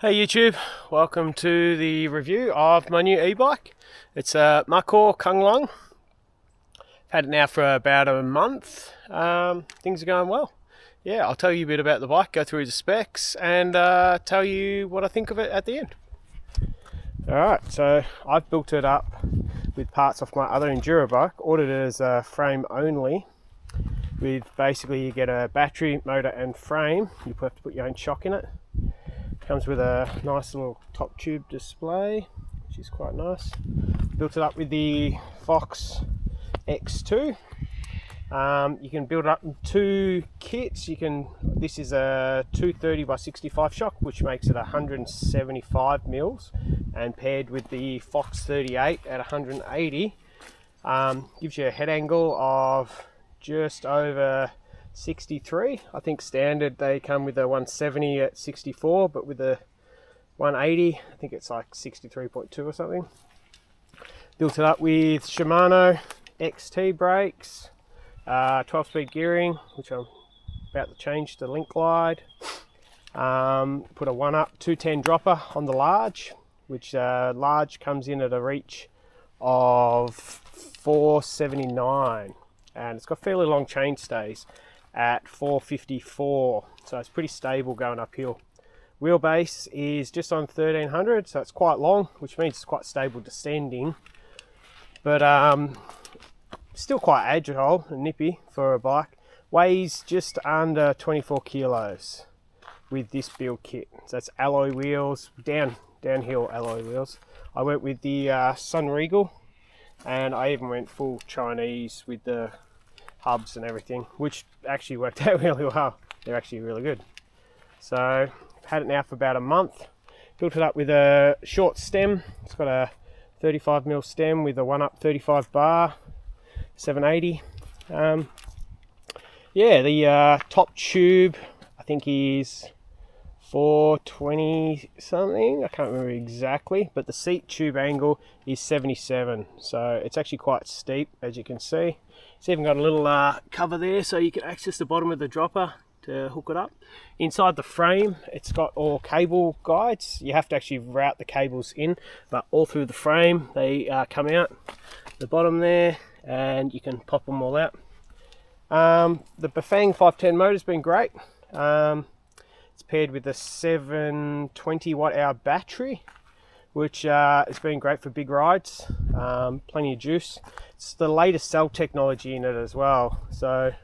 Hey YouTube, welcome to the review of my new e-bike. It's a Markhor Kun Lun. I've had it now for about a month. Things are going well. Yeah, I'll tell you a bit about the bike, go through the specs, and tell you what I think of it at the end. Alright, so I've built it up with parts off my other enduro bike, ordered it as a frame only. With basically you get a battery, motor and frame. You have to put your own shock in it. Comes with a nice little top tube display, which is quite nice. Built it up with the Fox X2. You can build it up in two kits. This is a 230 by 65 shock, which makes it 175 mils, and paired with the Fox 38 at 180, gives you a head angle of just over 63. I think standard they come with a 170 at 64, but with a 180 I think it's like 63.2 or something. Built it up with Shimano XT brakes, 12-speed gearing, which I'm about to change to link glide. Put a 1-up 210 dropper on the large, which large comes in at a reach of 479, and it's got fairly long chain stays at 454, so it's pretty stable going uphill. Wheelbase is just on 1300, so it's quite long, which means it's quite stable descending, but still quite agile and nippy for a bike. Weighs just under 24 kilos with this build kit. So that's alloy wheels, downhill alloy wheels. I went with the Sun Regal, and I even went full Chinese with the hubs and everything, which actually worked out really well. They're actually really good. So I've had it now for about a month. Built it up with a short stem. It's got a 35mm stem with a 1-up 35 bar, 780. Yeah, the top tube I think is 420 something, I can't remember exactly, but the seat tube angle is 77, so it's actually quite steep, as you can see. It's even got a little cover there so you can access the bottom of the dropper to hook it up. Inside the frame it's got all cable guides. You have to actually route the cables in, but all through the frame they come out the bottom there, and you can pop them all out. The Bafang 510 motor's been great. It's paired with a 720 watt hour battery, which has been great for big rides. Plenty of juice. It's the latest cell technology in it as well. So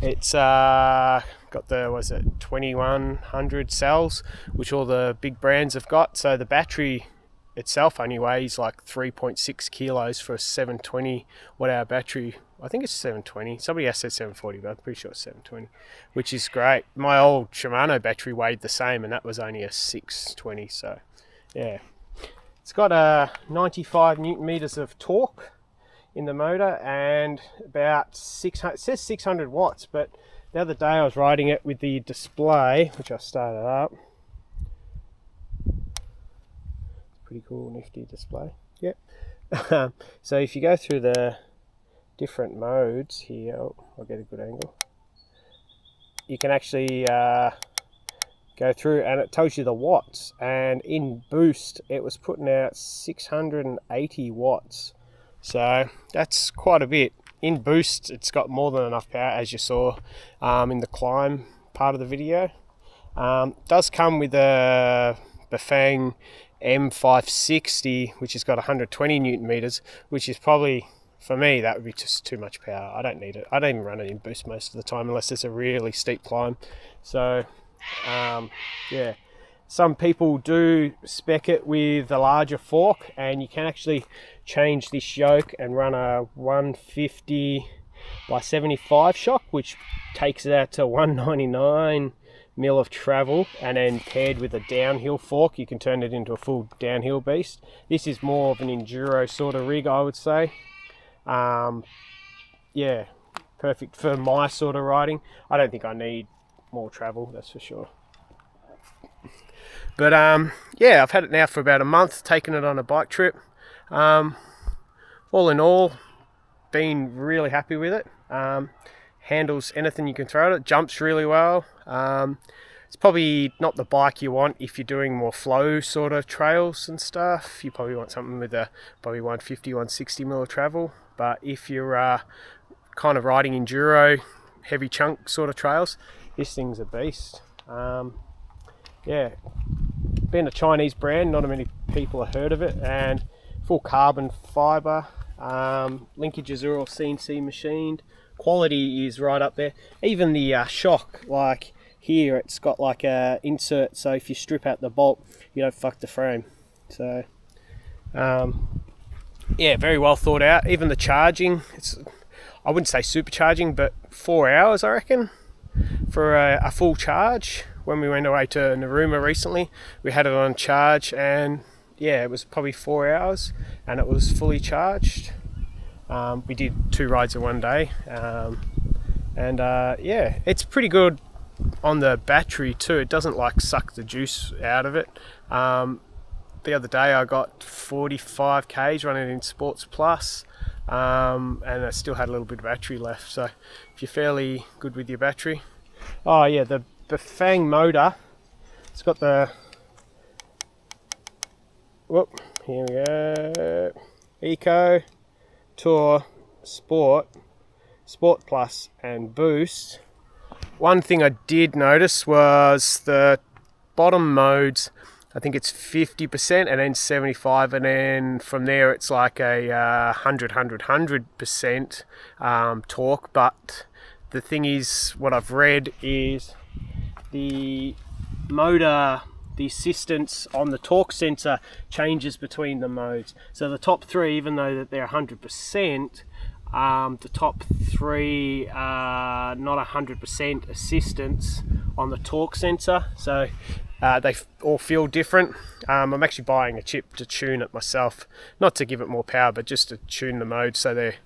it's got the 2100 cells, which all the big brands have got. So the battery itself only weighs like 3.6 kilos for a 720 watt hour battery. I think it's 720. Somebody else said 740, but I'm pretty sure it's 720, which is great. My old Shimano battery weighed the same, and that was only a 620. So yeah, it's got a 95 newton meters of torque in the motor, and about 600, it says 600 watts, but the other day I was riding it with the display, which I started up. Pretty cool, nifty display. Yep. So if you go through the different modes here, I'll get a good angle. You can actually go through, and it tells you the watts, and in boost it was putting out 680 watts, so that's quite a bit. In boost it's got more than enough power, as you saw in the climb part of the video. Does come with a Bafang M560, which has got 120 newton meters, which is probably, for me, that would be just too much power. I don't need it. I don't even run it in boost most of the time unless it's a really steep climb. So yeah, some people do spec it with a larger fork, and you can actually change this yoke and run a 150 by 75 shock, which takes it out to 199 mil of travel, and then paired with a downhill fork you can turn it into a full downhill beast. This is more of an enduro sort of rig, I would say. Yeah, perfect for my sort of riding. I don't think I need more travel, that's for sure. But yeah, I've had it now for about a month, taken it on a bike trip. All in all, been really happy with it. Handles anything you can throw at it, jumps really well. It's probably not the bike you want if you're doing more flow sort of trails and stuff. You probably want something with a probably 150, 160 mil of travel. But if you're kind of riding enduro, heavy chunk sort of trails, this thing's a beast. Yeah, being a Chinese brand, not many people have heard of it, and full carbon fibre. Linkages are all CNC machined. Quality is right up there. Even the shock, like here, it's got like a insert, so if you strip out the bolt, you don't fuck the frame. So yeah, very well thought out. Even the charging, it's, I wouldn't say supercharging, but 4 hours I reckon for a full charge. When we went away to Narooma recently, we had it on charge, and yeah, it was probably 4 hours and it was fully charged. We did 2 rides in one day, and yeah, it's pretty good on the battery too. It doesn't like suck the juice out of it. The other day I got 45 k's running in Sports Plus, and I still had a little bit of battery left. So if you're fairly good with your battery, oh yeah, the Fang motor, it's got the, whoop, here we go, Eco, Tour, Sport, Sport Plus and Boost. One thing I did notice was the bottom modes, I think it's 50% and then 75, and then from there it's like a 100% torque. But the thing is, what I've read is the motor, the assistance on the torque sensor changes between the modes. So the top 3, even though that they're 100%, the top 3 are not 100% assistance on the torque sensor. So they all feel different. I'm actually buying a chip to tune it myself, not to give it more power, but just to tune the mode so they're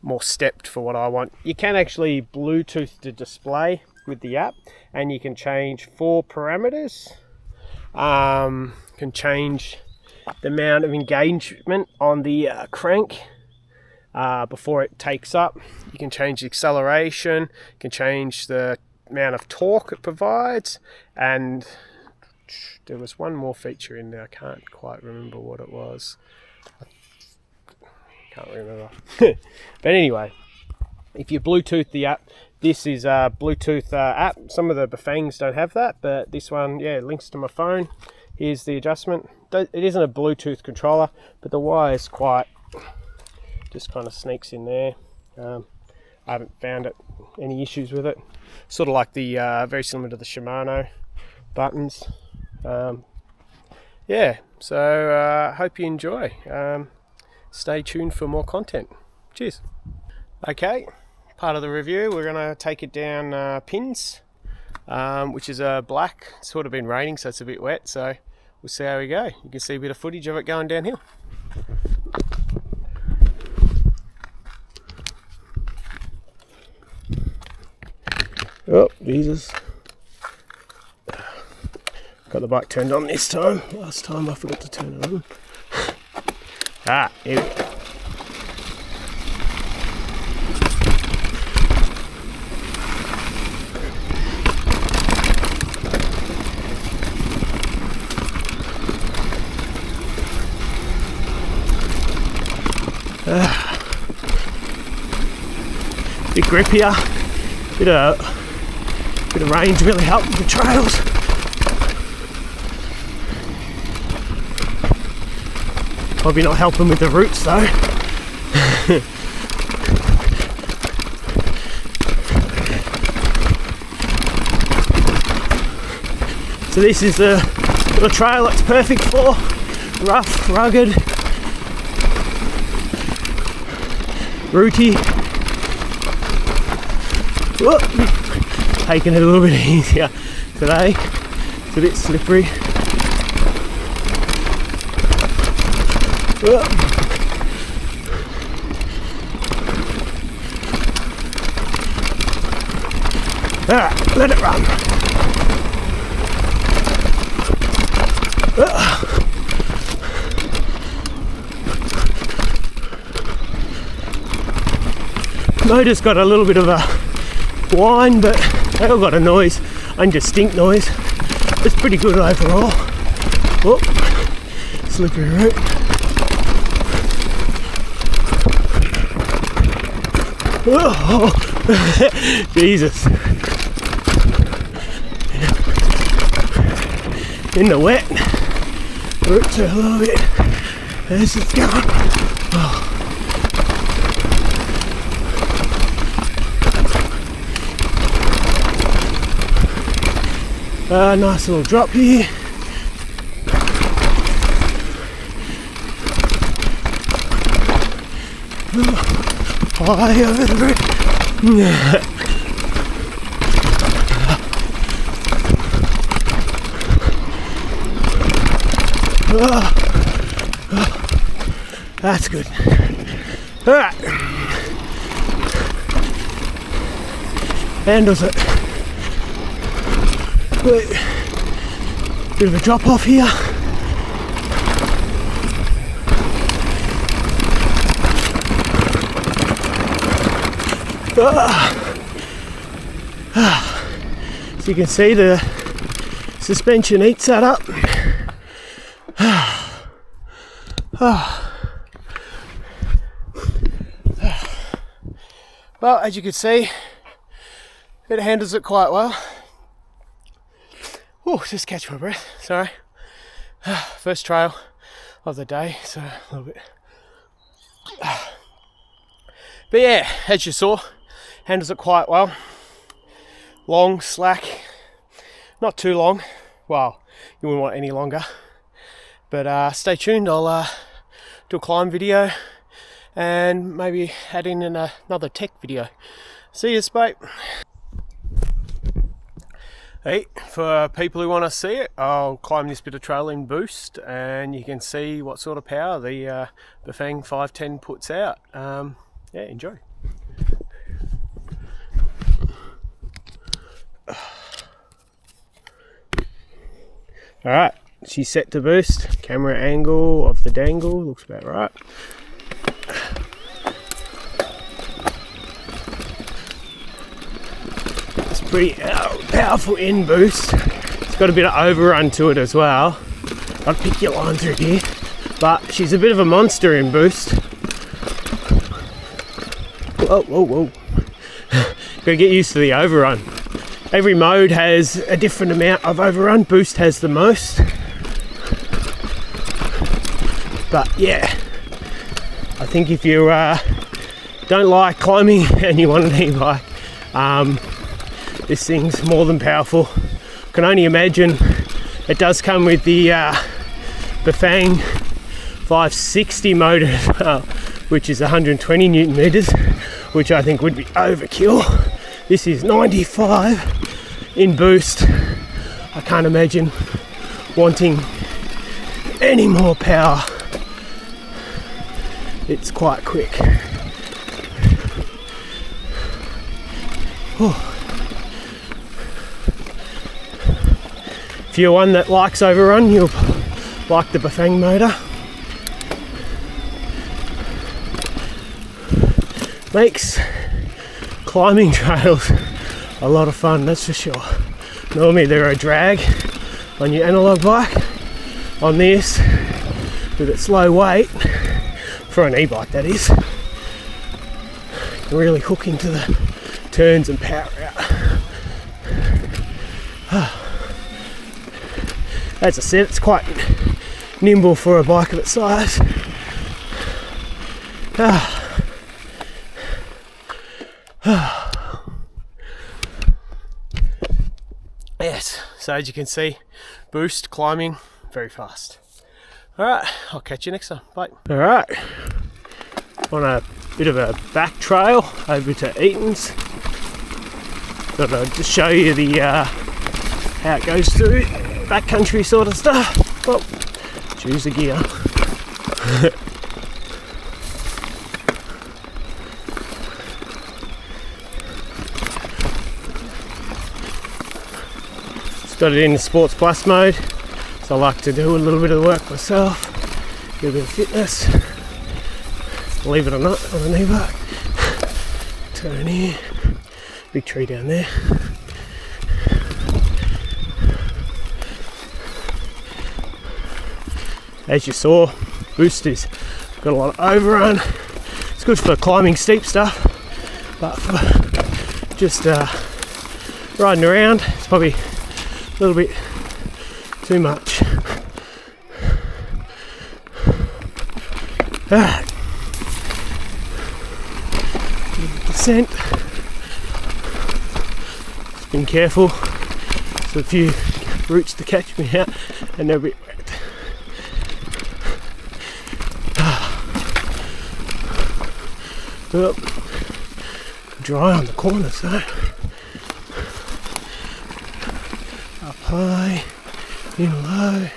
more stepped for what I want. You can actually Bluetooth the display with the app, and you can change 4 parameters. Can change the amount of engagement on the crank before it takes up. You can change the acceleration, you can change the amount of torque it provides, and there was one more feature in there. I can't quite remember what it was. Can't remember. But anyway, if you Bluetooth the app, this is a Bluetooth app. Some of the Bafangs don't have that, but this one, yeah, links to my phone. Here's the adjustment. It isn't a Bluetooth controller, but the wire is quite, just kind of sneaks in there. I haven't found any issues with it. Sort of like the, very similar to the Shimano buttons. Yeah, so hope you enjoy. Stay tuned for more content. Cheers. Okay, part of the review, we're going to take it down pins, which is black. It's sort of been raining, so it's a bit wet, so we'll see how we go. You can see a bit of footage of it going downhill. Oh, Jesus. Got the bike turned on this time. Last time I forgot to turn it on. Here we go. Bit grippier, bit of range really helped with the trails. Probably not helping with the roots though. So this is the trail that's perfect for rough, rugged, rooty. Whoop. Taking it a little bit easier today. It's a bit slippery. Whoop. Alright, let it run. Motor's got a little bit of a whine, but they all got a noise, indistinct noise. it's pretty good overall. Oh, slippery route. Oh, Jesus. In the wet. Roots are a little bit as it's going. Oh. Nice little drop here. High over the road. That's good. Alright. Handles it. Bit of a drop off here. So you can see the suspension eats that up. Well, as you can see, it handles it quite well. Oh, just catch my breath, sorry. First trail of the day, so a little bit. But yeah, as you saw, handles it quite well. Long, slack, not too long. Well, you wouldn't want any longer. But stay tuned, I'll do a climb video and maybe add in another tech video. See you, mate. Hey, for people who want to see it, I'll climb this bit of trail in boost and you can see what sort of power the Bafang 510 puts out. Yeah, enjoy. Alright, she's set to boost. Camera angle of the dangle looks about right. It's pretty powerful in boost. It's got a bit of overrun to it as well. I'll pick your line through here. But she's a bit of a monster in boost. Whoa, whoa, whoa. Gotta get used to the overrun. Every mode has a different amount of overrun. Boost has the most. But yeah, I think if you don't like climbing and you want an e-bike, this thing's more than powerful. Can only imagine it does come with the Bafang 560 motor as well, which is 120 Newton meters, which I think would be overkill. This is 95 in boost. I can't imagine wanting any more power. It's quite quick. If you're one that likes overrun, you'll like the Bafang motor. Makes climbing trails a lot of fun, that's for sure. Normally they're a drag on your analog bike. On this, with its low weight, for an e-bike that is, you can really hook into the turns and power out. As I said, it's quite nimble for a bike of its size. Yes, so as you can see, boost, climbing, very fast. Alright, I'll catch you next time. Bye. Alright, on a bit of a back trail over to Eaton's. Thought I'd just show you the how it goes through, backcountry sort of stuff. Well, choose the gear. Got it in the Sports Plus mode, so I like to do a little bit of the work myself, get a bit of fitness, believe it or not, on an e-bike. Turn here, big tree down there. as you saw, boosters got a lot of overrun. It's good for climbing steep stuff, but for just riding around, it's probably a little bit too much. Alright, descent. Just been careful. There's a few roots to catch me out, and they're a bit wet. Well, dry on the corners though. Up high, in low.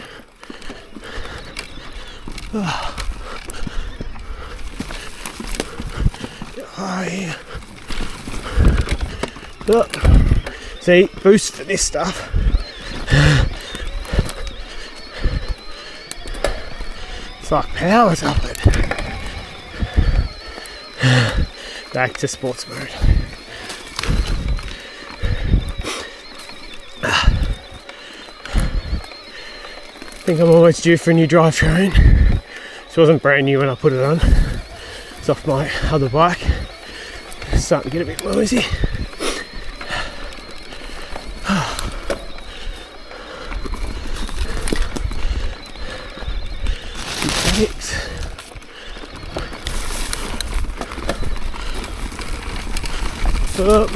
Get high here. Look, see, boost for this stuff. It's like powers up it. Back to sports mode. I think I'm almost due for a new drivetrain. This wasn't brand new when I put it on. It's off my other bike. It's starting to get a bit noisy. Up.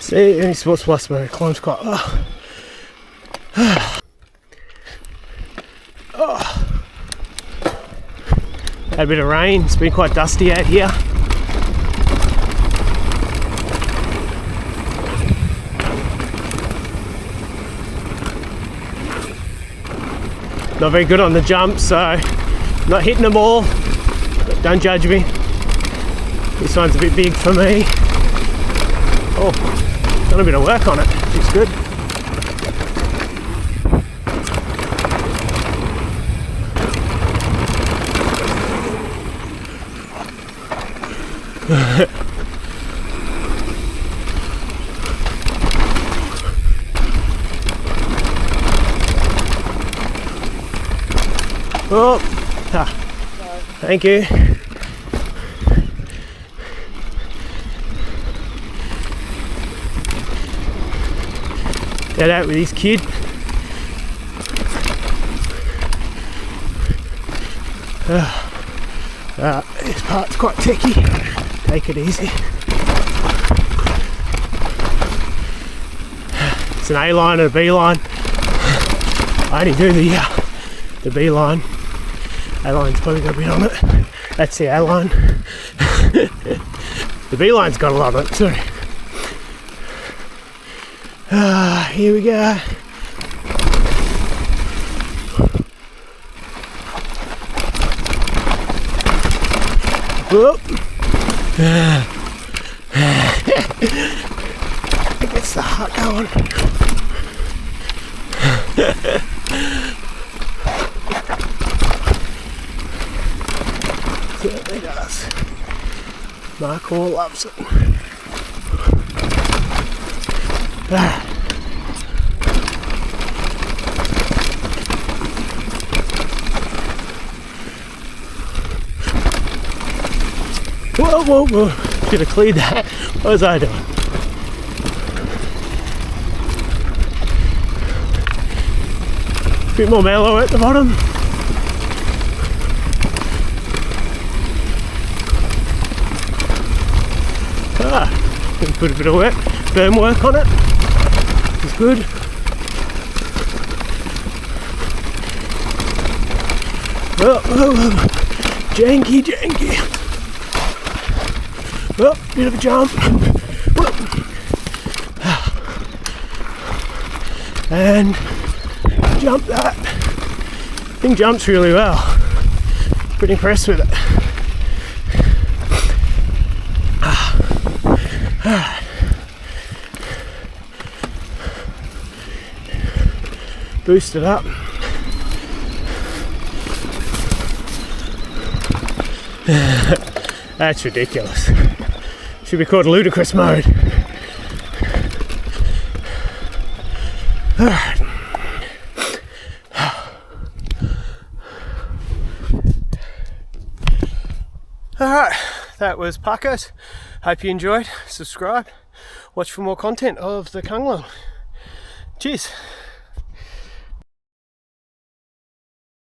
See, any sports plus mode climbs quite well. Had a bit of rain, it's been quite dusty out here. Not very good on the jump, so not hitting them all, but don't judge me. This one's a bit big for me. Oh, done a bit of work on it, which is good. Oh, thank you. Get out with this kid. This part's quite techy. Take it easy. It's an A line and a B line. I only do the B line. A line's probably got a bit on it. That's the A line. The B line's got a lot on it too. Here we go. Whoop. It gets the heart going. Certainly does. Markhor loves it. Whoa, whoa, whoa. Should have cleared that. What was I doing? A bit more mellow at the bottom. Put a bit of work, firm work on it. It's good. Oh, oh, oh. Janky, janky. Oh, bit of a jump. And jump that. Thing jumps really well. Pretty impressed with it. Boost it up. That's ridiculous. Should be called ludicrous mode. Alright. Alright, that was Parkos. Hope you enjoyed. Subscribe. Watch for more content of the Kun Lun. Cheers.